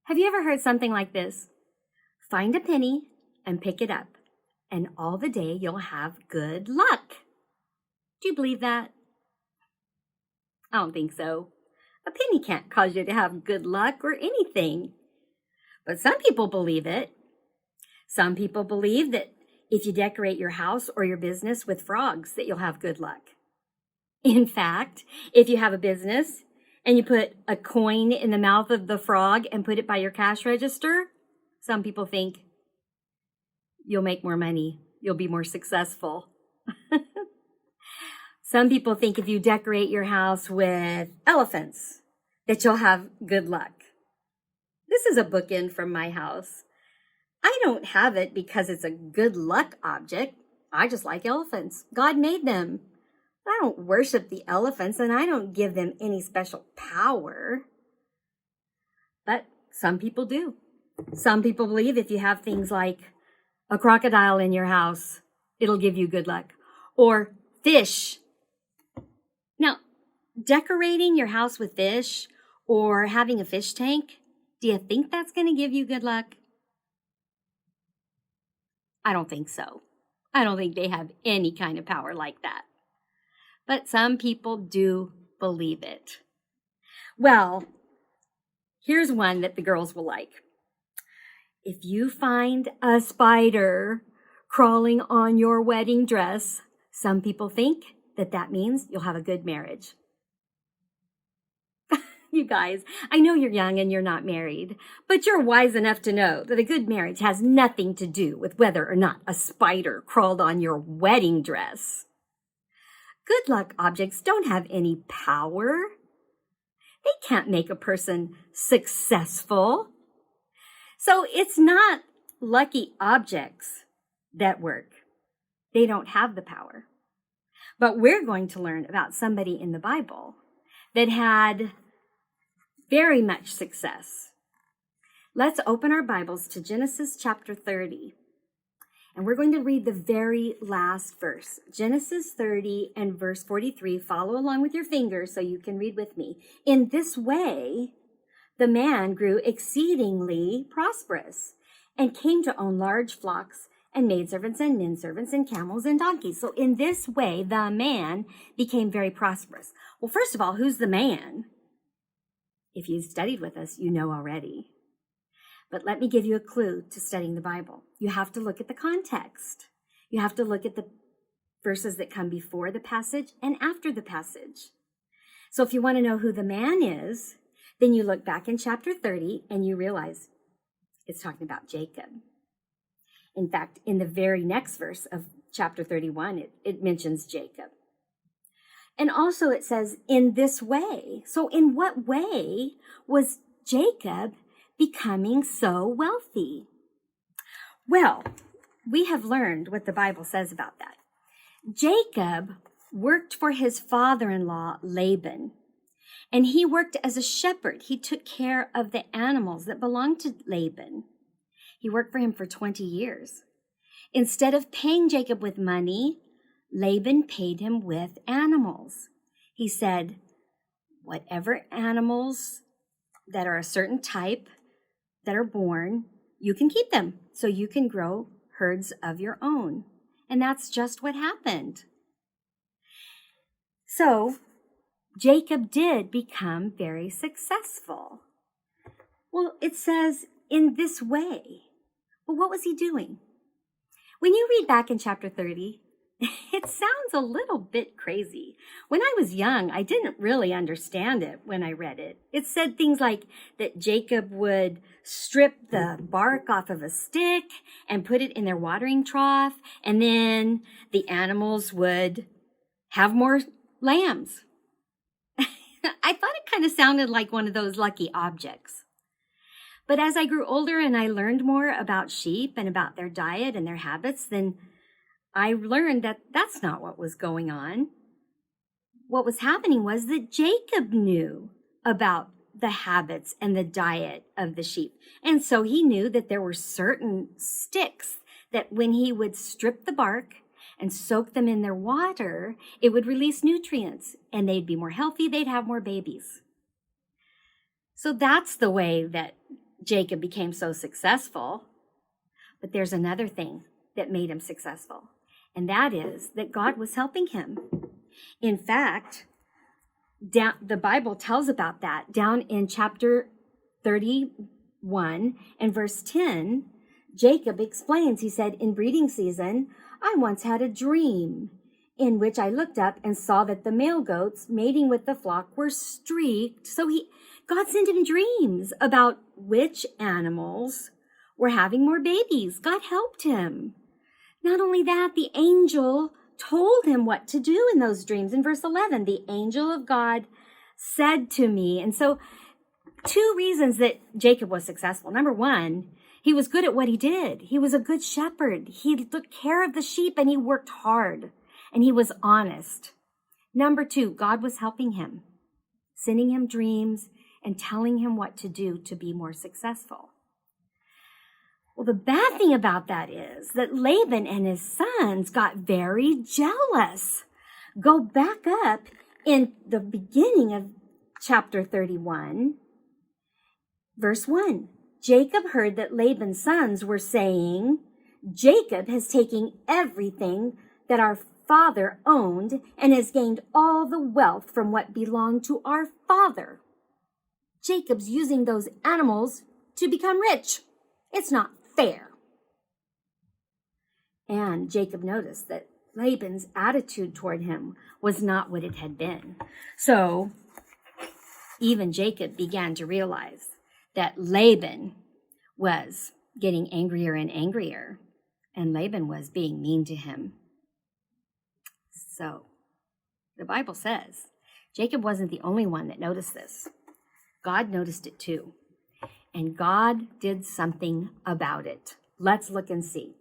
Have you ever heard something like this? Find a penny and pick it up, and all the day you'll have good luck. Do you believe that? I don't think so. A penny can't cause you to have good luck or anything. But some people believe it. Some people believe that if you decorate your house or your business with frogs, that you'll have good luck. In fact, if you have a business and you put a coin in the mouth of the frog and put it by your cash register, some people think you'll make more money. You'll be more successful. Some people think if you decorate your house with elephants, that you'll have good luck. This is a bookend from my house. I don't have it because it's a good luck object. I just like elephants. God made them. I don't worship the elephants and I don't give them any special power. But some people do. Some people believe if you have things like a crocodile in your house, it'll give you good luck. Or fish. Now, decorating your house with fish or having a fish tank, do you think that's going to give you good luck? I don't think so. I don't think they have any kind of power like that. But some people do believe it. Well, here's one that the girls will like. If you find a spider crawling on your wedding dress, some people think that that means you'll have a good marriage. You guys, I know you're young and you're not married, but you're wise enough to know that a good marriage has nothing to do with whether or not a spider crawled on your wedding dress. Good luck objects don't have any power. They can't make a person successful. So it's not lucky objects that work. They don't have the power. But we're going to learn about somebody in the Bible that had very much success. Let's open our Bibles to Genesis chapter 30. And we're going to read the very last verse. Genesis 30 and verse 43. Follow along with your fingers so you can read with me. In this way, the man grew exceedingly prosperous and came to own large flocks and maidservants and menservants and camels and donkeys. So in this way, the man became very prosperous. Well, first of all, who's the man? If you've studied with us, you know already. But let me give you a clue to studying the Bible. You have to look at the context. You have to look at the verses that come before the passage and after the passage. So if you want to know who the man is, then you look back in chapter 30 and you realize it's talking about Jacob. In fact, in the very next verse of chapter 31, it mentions Jacob. And also it says, in this way. So in what way was Jacob becoming so wealthy? Well, we have learned what the Bible says about that. Jacob worked for his father-in-law, Laban, and he worked as a shepherd. He took care of the animals that belonged to Laban. He worked for him for 20 years. Instead of paying Jacob with money, Laban paid him with animals. He said, whatever animals that are a certain type that are born, you can keep them so you can grow herds of your own. And that's just what happened. So Jacob did become very successful. Well, it says in this way. Well, what was he doing? When you read back in chapter 30, it sounds a little bit crazy. When I was young, I didn't really understand it when I read it. It said things like that Jacob would strip the bark off of a stick and put it in their watering trough, and then the animals would have more lambs. I thought it kind of sounded like one of those lucky objects. But as I grew older and I learned more about sheep and about their diet and their habits, then I learned that that's not what was going on. What was happening was that Jacob knew about the habits and the diet of the sheep. And so he knew that there were certain sticks that when he would strip the bark and soak them in their water, it would release nutrients and they'd be more healthy, they'd have more babies. So that's the way that Jacob became so successful. But there's another thing that made him successful, and that is that God was helping him. In fact, the Bible tells about that down in chapter 31 and verse 10. Jacob explains, he said, in breeding season, I once had a dream in which I looked up and saw that the male goats mating with the flock were streaked. So God sent him dreams about which animals were having more babies. God helped him. Not only that, the angel told him what to do in those dreams. In verse 11, the angel of God said to me. And so 2 reasons that Jacob was successful. Number 1, he was good at what he did. He was a good shepherd. He took care of the sheep and he worked hard and he was honest. Number 2, God was helping him, sending him dreams and telling him what to do to be more successful. Well, the bad thing about that is that Laban and his sons got very jealous. Go back up in the beginning of chapter 31, verse 1. Jacob heard that Laban's sons were saying, Jacob has taken everything that our father owned and has gained all the wealth from what belonged to our father. Jacob's using those animals to become rich. It's not fair. And Jacob noticed that Laban's attitude toward him was not what it had been. So even Jacob began to realize that Laban was getting angrier and angrier, and Laban was being mean to him. So the Bible says Jacob wasn't the only one that noticed this. God noticed it too. And God did something about it. Let's look and see.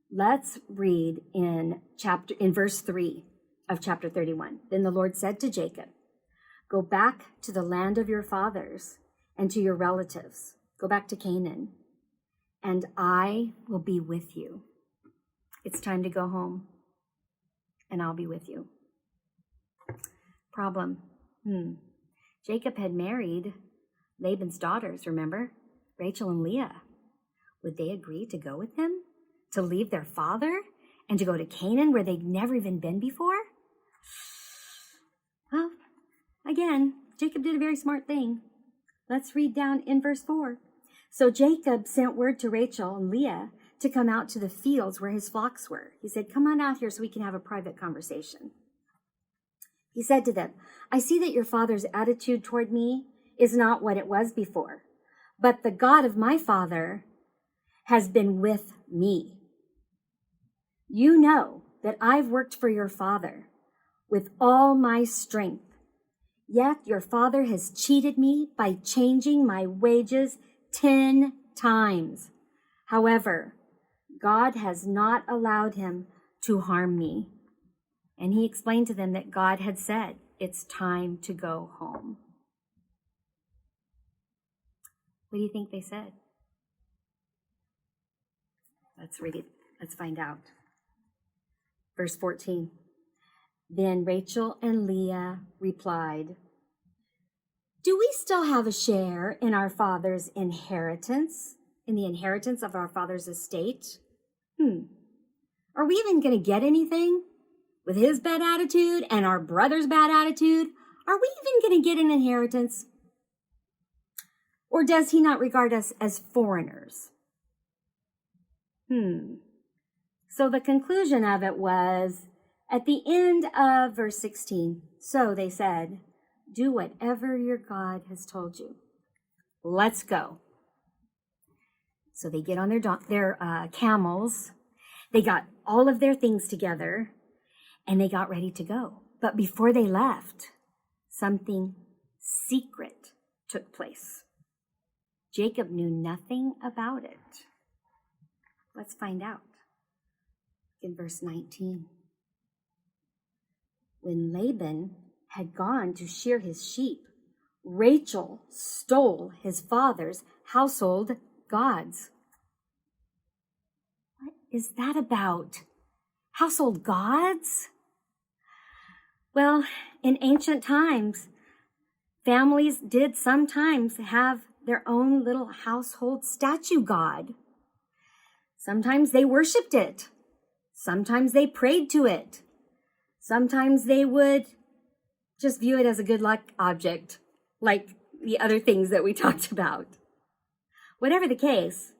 Let's read in verse 3 of chapter 31. Then the Lord said to Jacob, go back to the land of your fathers and to your relatives. Go back to Canaan, and I will be with you. It's time to go home, and I'll be with you. Problem. Jacob had married Laban's daughters, remember? Rachel and Leah. Would they agree to go with him? To leave their father and to go to Canaan where they'd never even been before? Well, again, Jacob did a very smart thing. Let's read down in verse 4. So Jacob sent word to Rachel and Leah to come out to the fields where his flocks were. He said, come on out here so we can have a private conversation. He said to them, I see that your father's attitude toward me is not what it was before, but the God of my father has been with me. You know that I've worked for your father with all my strength, yet your father has cheated me by changing my wages 10 times. However, God has not allowed him to harm me. And he explained to them that God had said, it's time to go home. What do you think they said? Let's read it. Let's find out. Verse 14. Then Rachel and Leah replied, do we still have a share in our father's inheritance, in the inheritance of our father's estate? Are we even going to get anything? With his bad attitude and our brother's bad attitude, are we even going to get an inheritance? Or does he not regard us as foreigners? So the conclusion of it was, at the end of verse 16, so they said, do whatever your God has told you. Let's go. So they get on their camels. They got all of their things together, and they got ready to go. But before they left, something secret took place. Jacob knew nothing about it. Let's find out. In verse 19. When Laban had gone to shear his sheep, Rachel stole his father's household gods. What is that about? Household gods? Well, in ancient times, families did sometimes have their own little household statue god. Sometimes they worshiped it. Sometimes they prayed to it. Sometimes they would just view it as a good luck object, like the other things that we talked about. Whatever the case,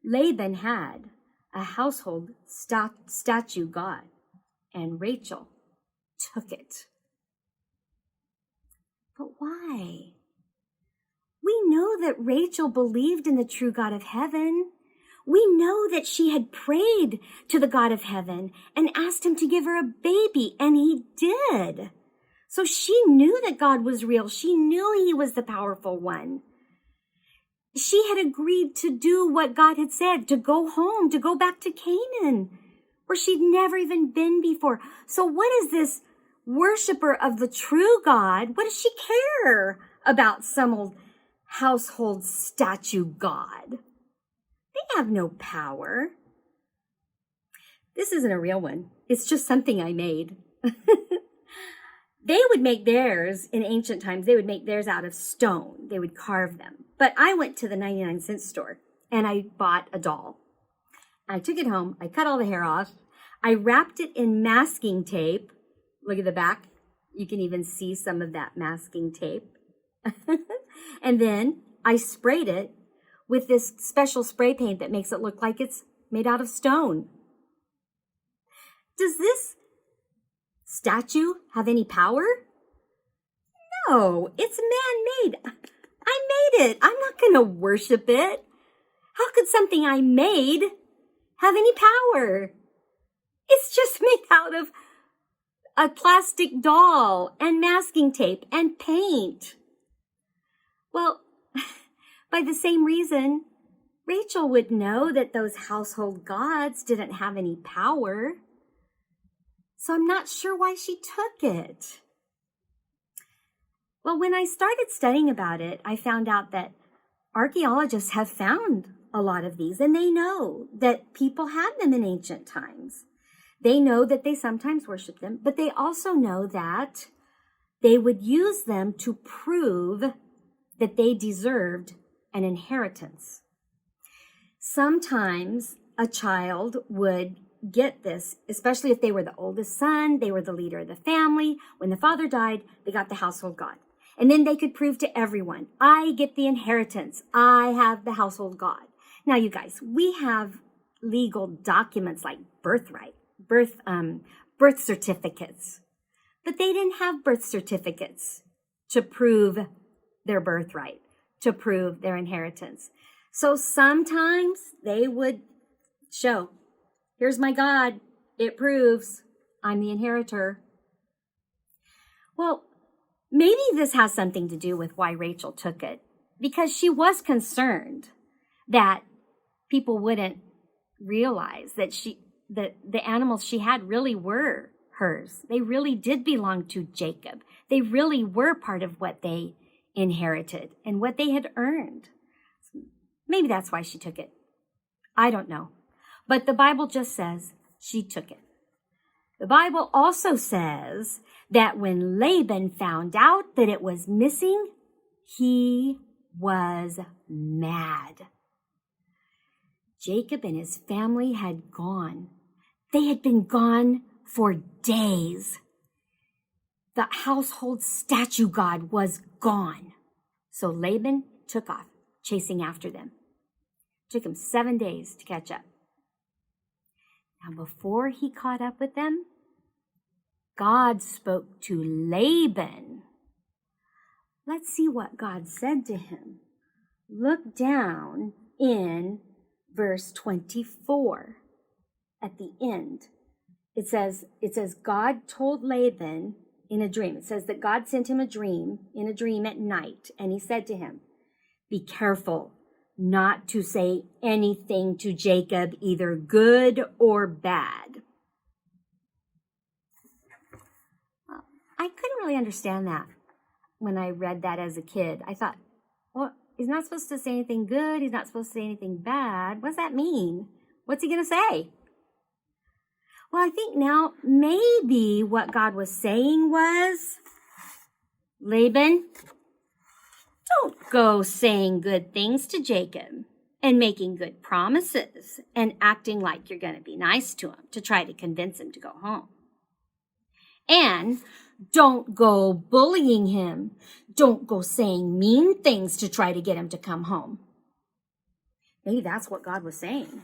Laban had a household statue god, and Rachel took it. But why? We know that Rachel believed in the true God of heaven. We know that she had prayed to the God of heaven and asked him to give her a baby, and he did. So she knew that God was real. She knew he was the powerful one. She had agreed to do what God had said, to go home, to go back to Canaan, where she'd never even been before. So what is this worshiper of the true God? What does she care about some old household statue god? They have no power. This isn't a real one. It's just something I made. They would make theirs in ancient times. They would make theirs out of stone. They would carve them. But I went to the 99-cent store and I bought a doll. I took it home. I cut all the hair off. I wrapped it in masking tape. Look at the back. You can even see some of that masking tape. And then I sprayed it with this special spray paint that makes it look like it's made out of stone. Does this statue have any power? No, it's man-made. I made it. I'm not going to worship it. How could something I made have any power? It's just made out of a plastic doll and masking tape and paint. Well, by the same reason, Rachel would know that those household gods didn't have any power. So I'm not sure why she took it. Well, when I started studying about it, I found out that archaeologists have found a lot of these, and they know that people had them in ancient times. They know that they sometimes worshiped them, but they also know that they would use them to prove that they deserved an inheritance. Sometimes a child would get this, especially if they were the oldest son, they were the leader of the family. When the father died, they got the household god. And then they could prove to everyone, I get the inheritance. I have the household god. Now, you guys, we have legal documents like birth certificates. But they didn't have birth certificates to prove their birthright, to prove their inheritance. So sometimes they would show, here's my God. It proves I'm the inheritor. Well, maybe this has something to do with why Rachel took it, because she was concerned that people wouldn't realize that the animals she had really were hers. They really did belong to Jacob. They really were part of what they inherited and what they had earned. Maybe that's why she took it. I don't know. But the Bible just says she took it. The Bible also says that when Laban found out that it was missing, he was mad. Jacob and his family had gone. They had been gone for days. The household statue god was gone. So Laban took off, chasing after them. It took him 7 days to catch up. Now, before he caught up with them, God spoke to Laban. Let's see what God said to him. Look down in verse 24 at the end. It says, God told Laban in a dream. It says that God sent him in a dream at night. And he said to him, be careful not to say anything to Jacob, either good or bad. Well, I couldn't really understand that when I read that as a kid. I thought, well, he's not supposed to say anything good. He's not supposed to say anything bad. What does that mean? What's he going to say? Well, I think now maybe what God was saying was, Laban, Don't go saying good things to Jacob and making good promises and acting like you're going to be nice to him to try to convince him to go home. And don't go bullying him. Don't go saying mean things to try to get him to come home. Maybe that's what God was saying.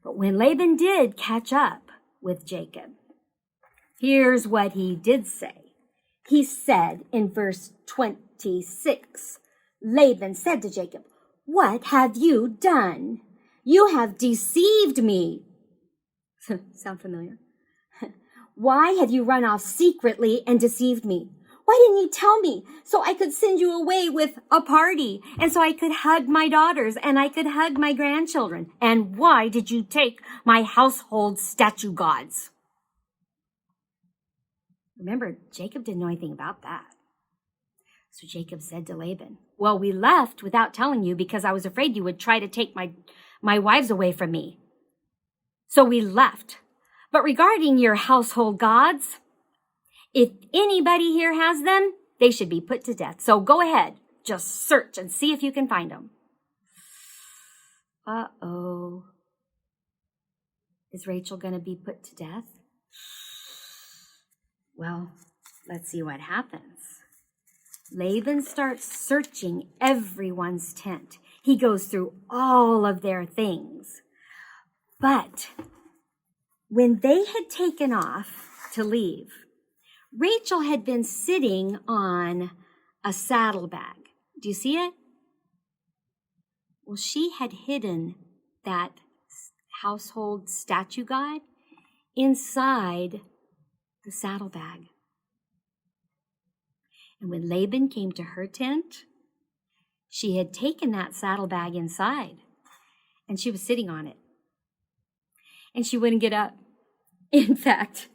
But when Laban did catch up with Jacob, here's what he did say. He said in verse 26, Laban said to Jacob, "What have you done? You have deceived me." Sound familiar? Why have you run off secretly and deceived me? Why didn't you tell me so I could send you away with a party and so I could hug my daughters and I could hug my grandchildren? And why did you take my household statue gods? Remember, Jacob didn't know anything about that. So Jacob said to Laban, "Well, we left without telling you because I was afraid you would try to take my wives away from me. So we left. But regarding your household gods, if anybody here has them, they should be put to death. So go ahead, just search and see if you can find them." Uh-oh. Is Rachel going to be put to death? Well, let's see what happens. Laban starts searching everyone's tent. He goes through all of their things. But when they had taken off to leave, Rachel had been sitting on a saddlebag. Do you see it? Well, she had hidden that household statue god inside the saddlebag. And when Laban came to her tent, she had taken that saddlebag inside and she was sitting on it. And she wouldn't get up. In fact,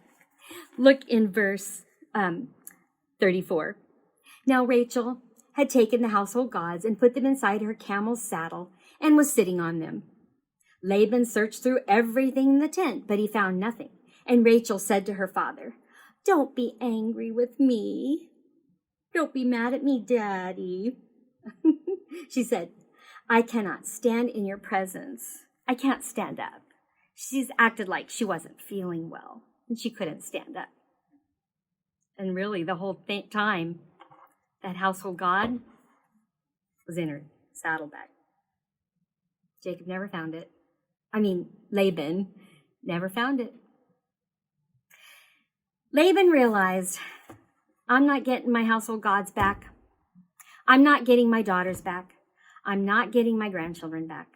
look in verse 34. Now Rachel had taken the household gods and put them inside her camel's saddle and was sitting on them. Laban searched through everything in the tent, but he found nothing. And Rachel said to her father, "Don't be angry with me. Don't be mad at me, Daddy." She said, "I cannot stand in your presence. I can't stand up." She's acted like she wasn't feeling well and she couldn't stand up. And really the whole time, that household god was in her saddlebag. Jacob never found it. Laban never found it. Laban realized, I'm not getting my household gods back. I'm not getting my daughters back. I'm not getting my grandchildren back.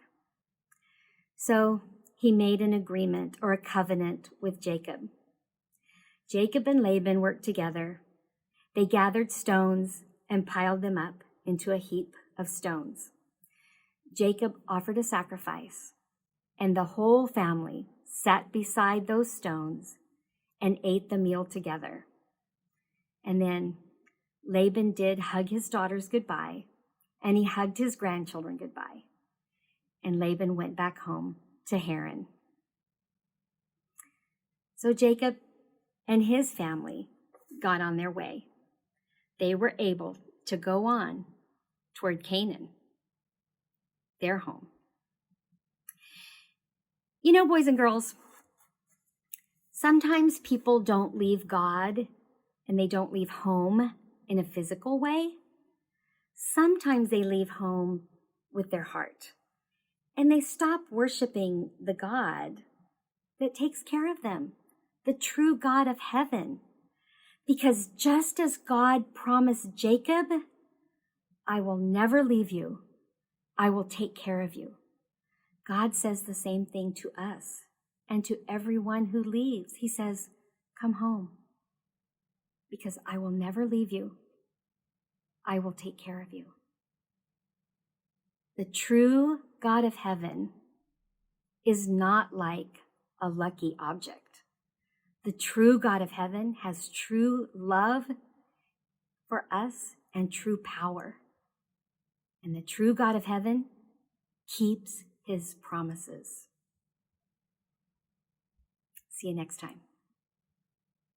So he made an agreement or a covenant with Jacob. Jacob and Laban worked together. They gathered stones and piled them up into a heap of stones. Jacob offered a sacrifice, and the whole family sat beside those stones and ate the meal together. And then Laban did hug his daughters goodbye, and he hugged his grandchildren goodbye. And Laban went back home to Haran. So Jacob and his family got on their way. They were able to go on toward Canaan, their home. You know, boys and girls, sometimes people don't leave God and they don't leave home in a physical way. Sometimes they leave home with their heart and they stop worshiping the God that takes care of them, the true God of heaven. Because just as God promised Jacob, I will never leave you. I will take care of you. God says the same thing to us and to everyone who leaves. He says, come home because I will never leave you. I will take care of you. The true God of heaven is not like a lucky object. The true God of heaven has true love for us and true power. And the true God of heaven keeps his promises. See you next time.